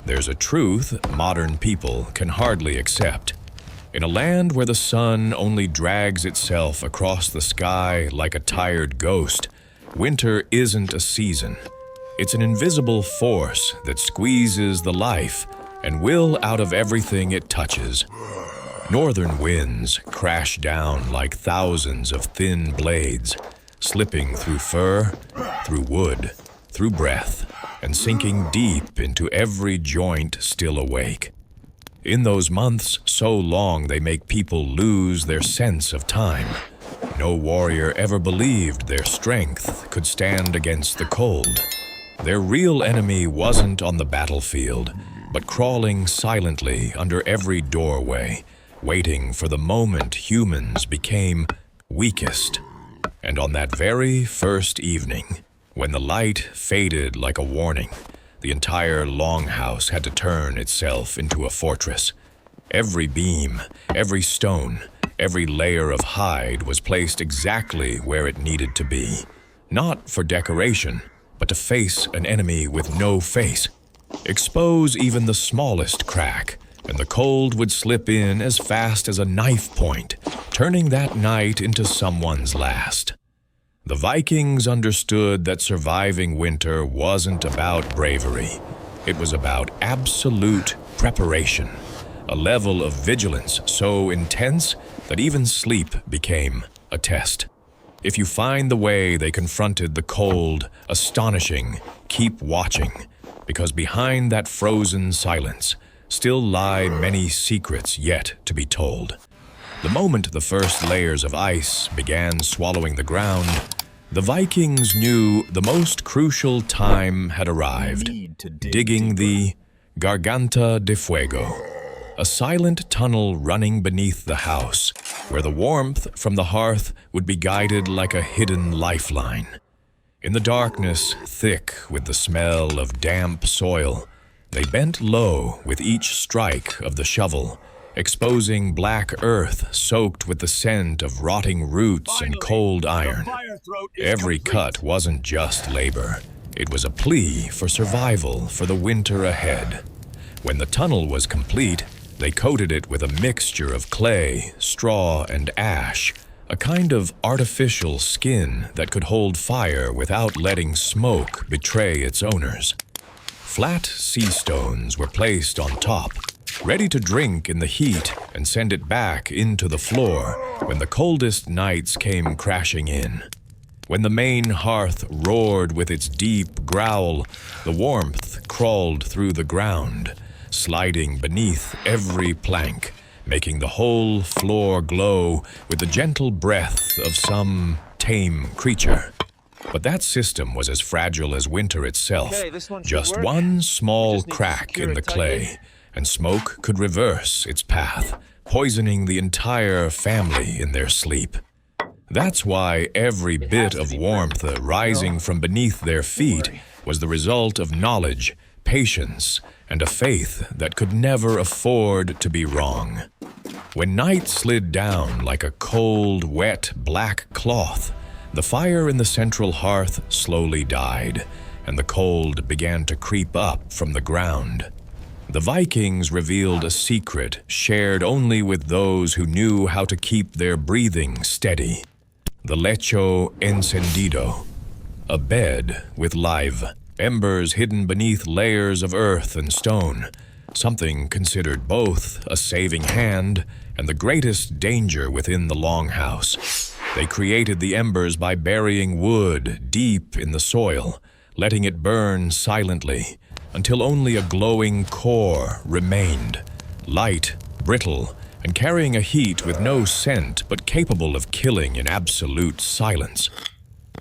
there's a truth modern people can hardly accept. In a land where the sun only drags itself across the sky like a tired ghost, winter isn't a season. It's an invisible force that squeezes the life and will out of everything it touches. Northern winds crash down like thousands of thin blades, slipping through fur, through wood, through breath, and sinking deep into every joint still awake. In those months so long they make people lose their sense of time. No warrior ever believed their strength could stand against the cold. Their real enemy wasn't on the battlefield, but crawling silently under every doorway, waiting for the moment humans became weakest. And on that very first evening, when the light faded like a warning, the entire longhouse had to turn itself into a fortress. Every beam, every stone, every layer of hide was placed exactly where it needed to be. Not for decoration, but to face an enemy with no face. Expose even the smallest crack, and the cold would slip in as fast as a knife point, turning that night into someone's last. The Vikings understood that surviving winter wasn't about bravery. It was about absolute preparation, a level of vigilance so intense that even sleep became a test. If you find the way they confronted the cold, astonishing, keep watching, because behind that frozen silence still lie many secrets yet to be told. The moment the first layers of ice began swallowing the ground, the Vikings knew the most crucial time had arrived, digging the Garganta de Fuego, a silent tunnel running beneath the house, where the warmth from the hearth would be guided like a hidden lifeline. In the darkness, thick with the smell of damp soil, they bent low with each strike of the shovel, exposing black earth soaked with the scent of rotting roots and cold iron. Every cut wasn't just labor. It was a plea for survival for the winter ahead. When the tunnel was complete, they coated it with a mixture of clay, straw, and ash, a kind of artificial skin that could hold fire without letting smoke betray its owners. Flat sea stones were placed on top, ready to drink in the heat and send it back into the floor when the coldest nights came crashing in. When the main hearth roared with its deep growl, the warmth crawled through the ground, sliding beneath every plank, making the whole floor glow with the gentle breath of some tame creature. But that system was as fragile as winter itself. Just one small crack in the clay, and smoke could reverse its path, poisoning the entire family in their sleep. That's why every bit of warmth rising from beneath their feet was the result of knowledge, patience, and a faith that could never afford to be wrong. When night slid down like a cold, wet, black cloth, the fire in the central hearth slowly died, and the cold began to creep up from the ground. The Vikings revealed a secret shared only with those who knew how to keep their breathing steady. The lecho encendido, a bed with live embers hidden beneath layers of earth and stone, something considered both a saving hand and the greatest danger within the longhouse. They created the embers by burying wood deep in the soil, letting it burn silently until only a glowing core remained, light, brittle, and carrying a heat with no scent but capable of killing in absolute silence.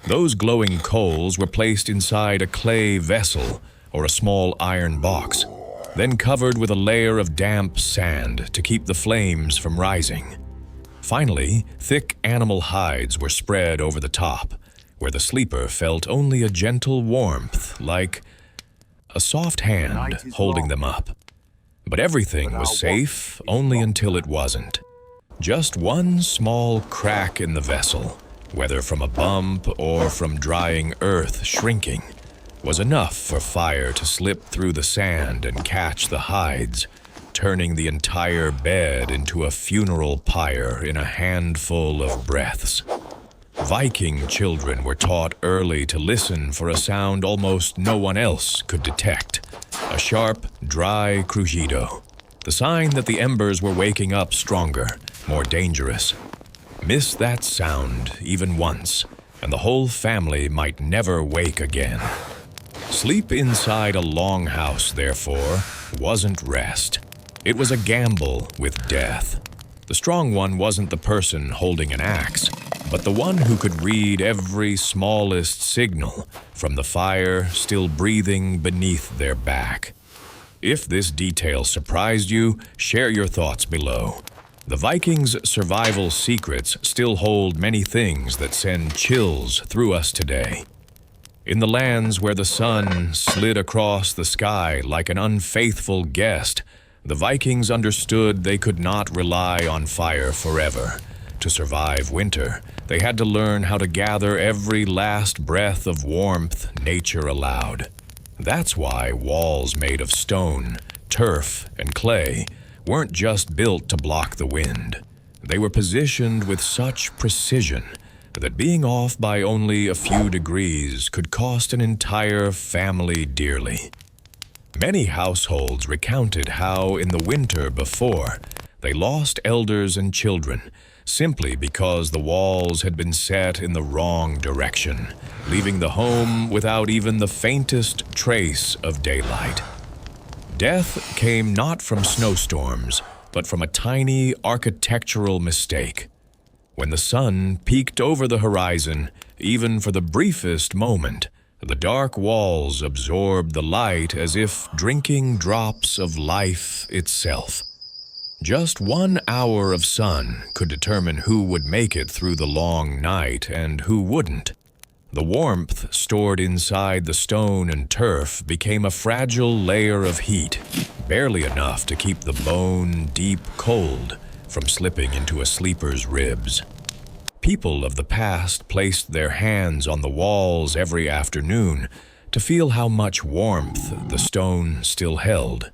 Those glowing coals were placed inside a clay vessel or a small iron box, then covered with a layer of damp sand to keep the flames from rising. Finally, thick animal hides were spread over the top, where the sleeper felt only a gentle warmth, like a soft hand holding them up. But everything was safe only until it wasn't. Just one small crack in the vessel, whether from a bump or from drying earth shrinking, was enough for fire to slip through the sand and catch the hides, turning the entire bed into a funeral pyre in a handful of breaths. Viking children were taught early to listen for a sound almost no one else could detect, a sharp, dry crujido, the sign that the embers were waking up stronger, more dangerous. Miss that sound even once, and the whole family might never wake again. Sleep inside a longhouse, therefore, wasn't rest. It was a gamble with death. The strong one wasn't the person holding an axe, but the one who could read every smallest signal from the fire still breathing beneath their back. If this detail surprised you, share your thoughts below. The Vikings' survival secrets still hold many things that send chills through us today. In the lands where the sun slid across the sky like an unfaithful guest, the Vikings understood they could not rely on fire forever. To survive winter, they had to learn how to gather every last breath of warmth nature allowed. That's why walls made of stone, turf, and clay weren't just built to block the wind. They were positioned with such precision that being off by only a few degrees could cost an entire family dearly. Many households recounted how, in the winter before, they lost elders and children simply because the walls had been set in the wrong direction, leaving the home without even the faintest trace of daylight. Death came not from snowstorms, but from a tiny architectural mistake. When the sun peeked over the horizon, even for the briefest moment, the dark walls absorbed the light as if drinking drops of life itself. Just 1 hour of sun could determine who would make it through the long night and who wouldn't. The warmth stored inside the stone and turf became a fragile layer of heat, barely enough to keep the bone deep cold from slipping into a sleeper's ribs. People of the past placed their hands on the walls every afternoon to feel how much warmth the stone still held,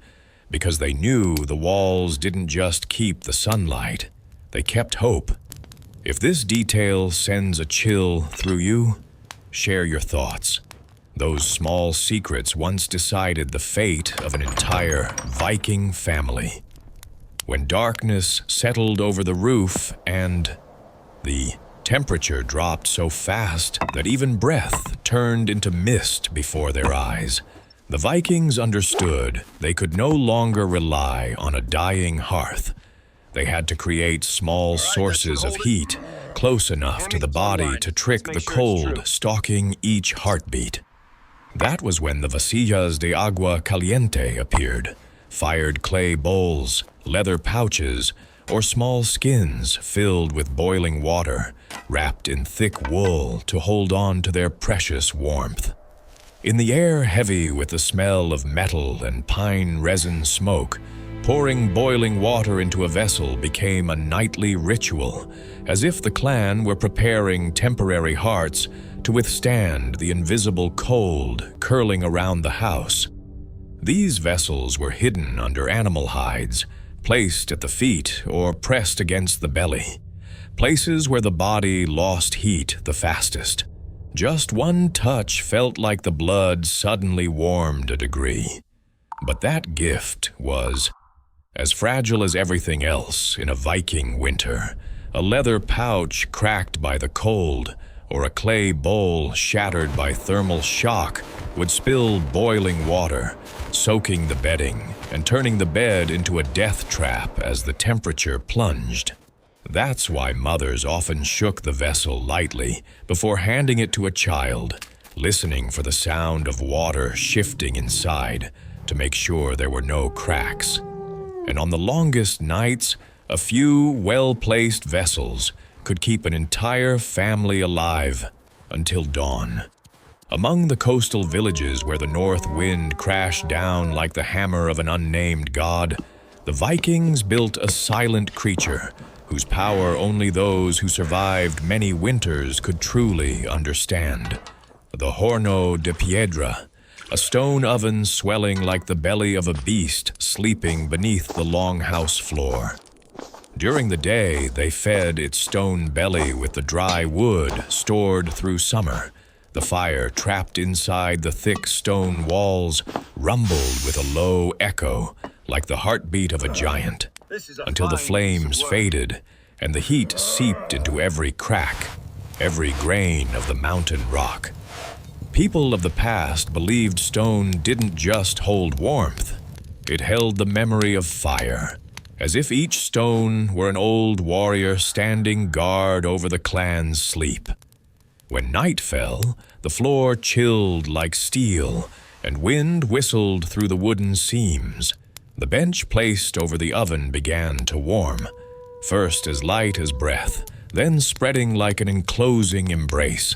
because they knew the walls didn't just keep the sunlight, they kept hope. If this detail sends a chill through you, share your thoughts. Those small secrets once decided the fate of an entire Viking family. When darkness settled over the roof and the temperature dropped so fast that even breath turned into mist before their eyes, the Vikings understood they could no longer rely on a dying hearth. They had to create small sources of heat close enough to the body to trick the cold stalking each heartbeat. That was when the vasillas de agua caliente appeared, fired clay bowls, leather pouches, or small skins filled with boiling water, wrapped in thick wool to hold on to their precious warmth. In the air heavy with the smell of metal and pine resin smoke, pouring boiling water into a vessel became a nightly ritual, as if the clan were preparing temporary hearts to withstand the invisible cold curling around the house. These vessels were hidden under animal hides, placed at the feet or pressed against the belly, places where the body lost heat the fastest. Just one touch felt like the blood suddenly warmed a degree. But that gift was as fragile as everything else in a Viking winter. A leather pouch cracked by the cold, or a clay bowl shattered by thermal shock would spill boiling water, soaking the bedding and turning the bed into a death trap as the temperature plunged. That's why mothers often shook the vessel lightly before handing it to a child, listening for the sound of water shifting inside to make sure there were no cracks. And on the longest nights, a few well-placed vessels could keep an entire family alive until dawn. Among the coastal villages where the north wind crashed down like the hammer of an unnamed god, the Vikings built a silent creature whose power only those who survived many winters could truly understand. The Horno de Piedra, a stone oven swelling like the belly of a beast sleeping beneath the longhouse floor. During the day, they fed its stone belly with the dry wood stored through summer. The fire trapped inside the thick stone walls rumbled with a low echo, like the heartbeat of a giant, until the flames faded and the heat seeped into every crack, every grain of the mountain rock. People of the past believed stone didn't just hold warmth. It held the memory of fire, as if each stone were an old warrior standing guard over the clan's sleep. When night fell, the floor chilled like steel, and wind whistled through the wooden seams. The bench placed over the oven began to warm, first as light as breath, then spreading like an enclosing embrace.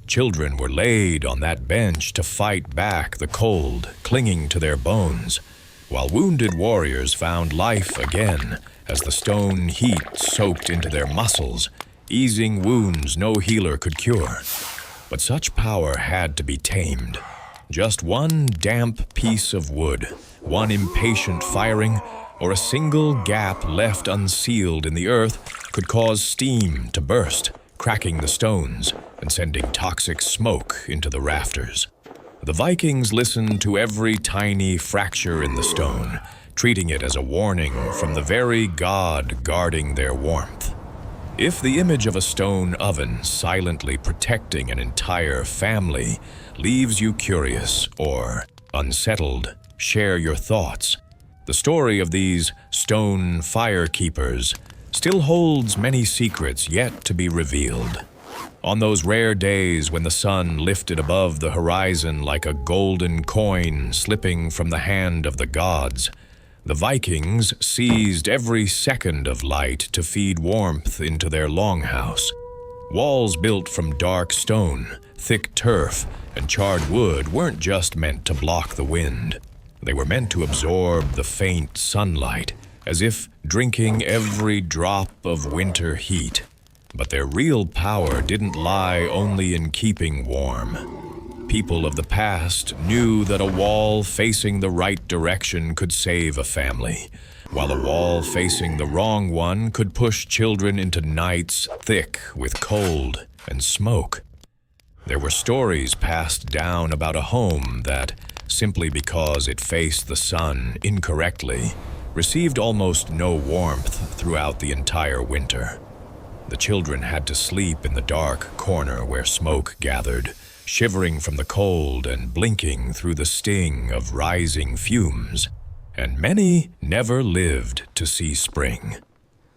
Children were laid on that bench to fight back the cold, clinging to their bones, while wounded warriors found life again as the stone heat soaked into their muscles, easing wounds no healer could cure. But such power had to be tamed. Just one damp piece of wood, one impatient firing, or a single gap left unsealed in the earth could cause steam to burst, cracking the stones and sending toxic smoke into the rafters. The Vikings listened to every tiny fracture in the stone, treating it as a warning from the very god guarding their warmth. If the image of a stone oven silently protecting an entire family leaves you curious or unsettled, share your thoughts. The story of these stone firekeepers still holds many secrets yet to be revealed. On those rare days when the sun lifted above the horizon like a golden coin slipping from the hand of the gods, the Vikings seized every second of light to feed warmth into their longhouse. Walls built from dark stone, thick turf, and charred wood weren't just meant to block the wind. They were meant to absorb the faint sunlight, as if drinking every drop of winter heat. But their real power didn't lie only in keeping warm. People of the past knew that a wall facing the right direction could save a family, while a wall facing the wrong one could push children into nights thick with cold and smoke. There were stories passed down about a home that, simply because it faced the sun incorrectly, received almost no warmth throughout the entire winter. The children had to sleep in the dark corner where smoke gathered, shivering from the cold and blinking through the sting of rising fumes, and many never lived to see spring.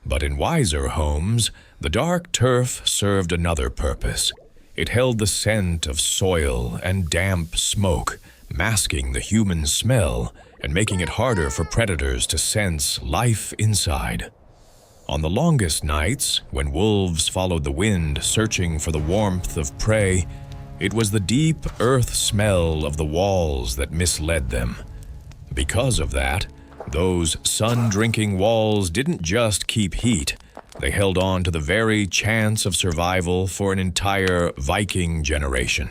But in wiser homes, the dark turf served another purpose. It held the scent of soil and damp smoke, masking the human smell and making it harder for predators to sense life inside. On the longest nights, when wolves followed the wind searching for the warmth of prey, it was the deep earth smell of the walls that misled them. Because of that, those sun-drinking walls didn't just keep heat, they held on to the very chance of survival for an entire Viking generation.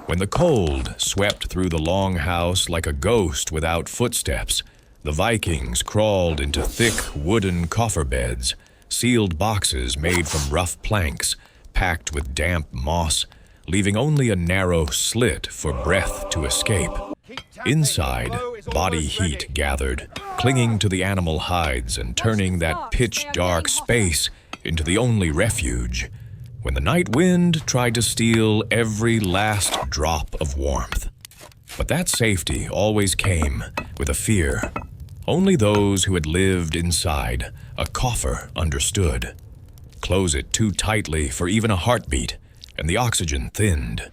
When the cold swept through the longhouse like a ghost without footsteps, the Vikings crawled into thick wooden coffer beds, sealed boxes made from rough planks, packed with damp moss, leaving only a narrow slit for breath to escape. Inside, body heat gathered, clinging to the animal hides and turning that pitch-dark space into the only refuge when the night wind tried to steal every last drop of warmth. But that safety always came with a fear. Only those who had lived inside a coffer understood. Close it too tightly for even a heartbeat, and the oxygen thinned.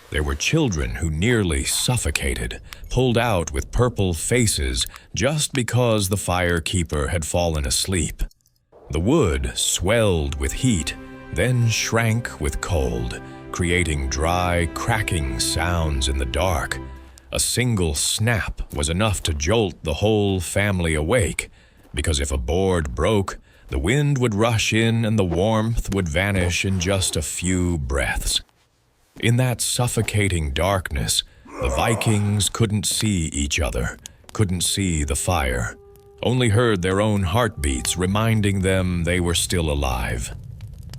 There were children who nearly suffocated, pulled out with purple faces just because the firekeeper had fallen asleep. The wood swelled with heat, then shrank with cold, creating dry, cracking sounds in the dark. A single snap was enough to jolt the whole family awake, because if a board broke, the wind would rush in and the warmth would vanish in just a few breaths. In that suffocating darkness, The Vikings couldn't see each other, couldn't see the fire, only heard their own heartbeats reminding them they were still alive.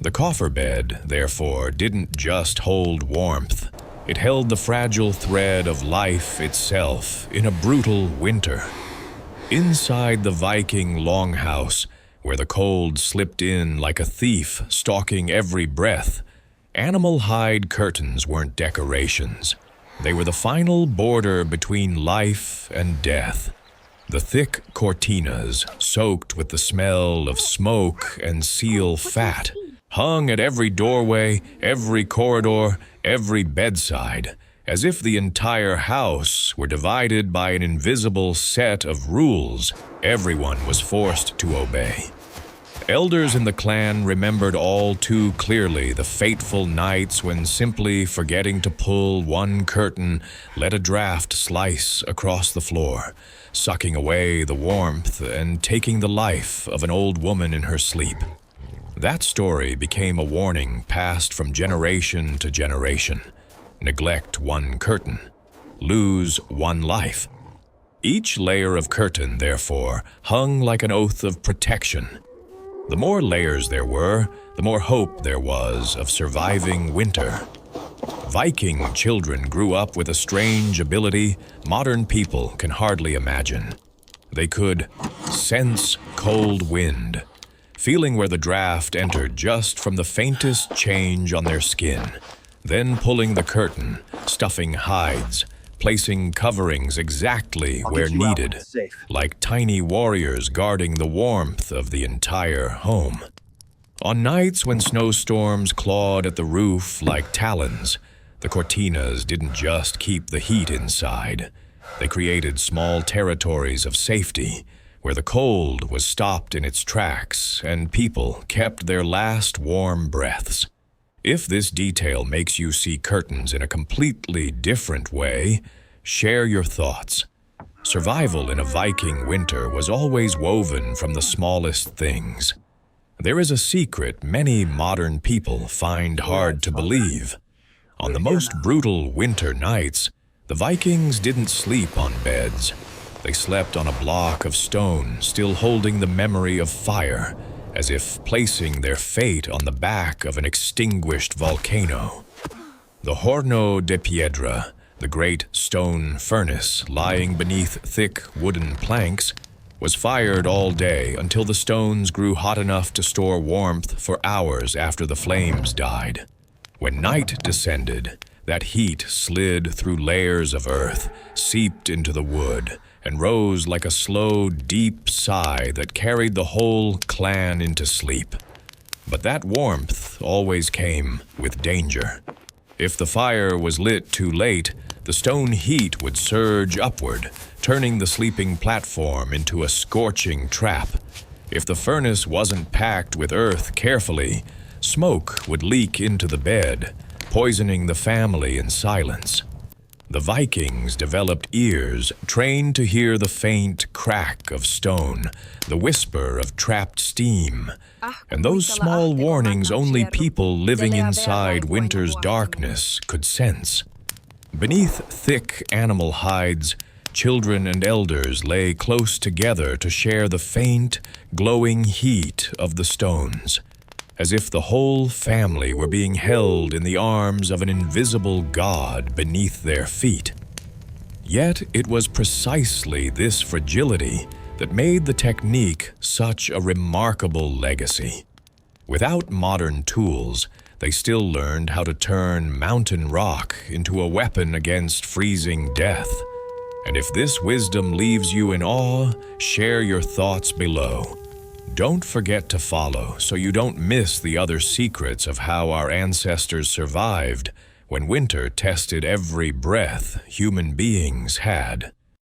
The coffer bed, therefore, didn't just hold warmth. It held the fragile thread of life itself in a brutal winter. Inside the Viking longhouse, where the cold slipped in like a thief stalking every breath, animal hide curtains weren't decorations. They were the final border between life and death. The thick cortinas, soaked with the smell of smoke and seal fat, hung at every doorway, every corridor, every bedside, as if the entire house were divided by an invisible set of rules everyone was forced to obey. Elders in the clan remembered all too clearly the fateful nights when simply forgetting to pull one curtain let a draft slice across the floor, sucking away the warmth and taking the life of an old woman in her sleep. That story became a warning passed from generation to generation. Neglect one curtain, lose one life. Each layer of curtain, therefore, hung like an oath of protection. The more layers there were, the more hope there was of surviving winter. Viking children grew up with a strange ability modern people can hardly imagine. They could sense cold wind, feeling where the draft entered just from the faintest change on their skin, then pulling the curtain, stuffing hides, placing coverings exactly where needed, like tiny warriors guarding the warmth of the entire home. On nights when snowstorms clawed at the roof like talons, the cortinas didn't just keep the heat inside. They created small territories of safety, where the cold was stopped in its tracks and people kept their last warm breaths. If this detail makes you see curtains in a completely different way, share your thoughts. Survival in a Viking winter was always woven from the smallest things. There is a secret many modern people find hard to believe. On the most brutal winter nights, the Vikings didn't sleep on beds. They slept on a block of stone, still holding the memory of fire, as if placing their fate on the back of an extinguished volcano. The Horno de Piedra, the great stone furnace lying beneath thick wooden planks, was fired all day until the stones grew hot enough to store warmth for hours after the flames died. When night descended, that heat slid through layers of earth, seeped into the wood, and rose like a slow, deep sigh that carried the whole clan into sleep. But that warmth always came with danger. If the fire was lit too late, the stone heat would surge upward, turning the sleeping platform into a scorching trap. If the furnace wasn't packed with earth carefully, smoke would leak into the bed, poisoning the family in silence. The Vikings developed ears trained to hear the faint crack of stone, the whisper of trapped steam, and those small warnings only people living inside winter's darkness could sense. Beneath thick animal hides, children and elders lay close together to share the faint, glowing heat of the stones, as if the whole family were being held in the arms of an invisible god beneath their feet. Yet it was precisely this fragility that made the technique such a remarkable legacy. Without modern tools, they still learned how to turn mountain rock into a weapon against freezing death. And if this wisdom leaves you in awe, share your thoughts below. Don't forget to follow so you don't miss the other secrets of how our ancestors survived when winter tested every breath human beings had.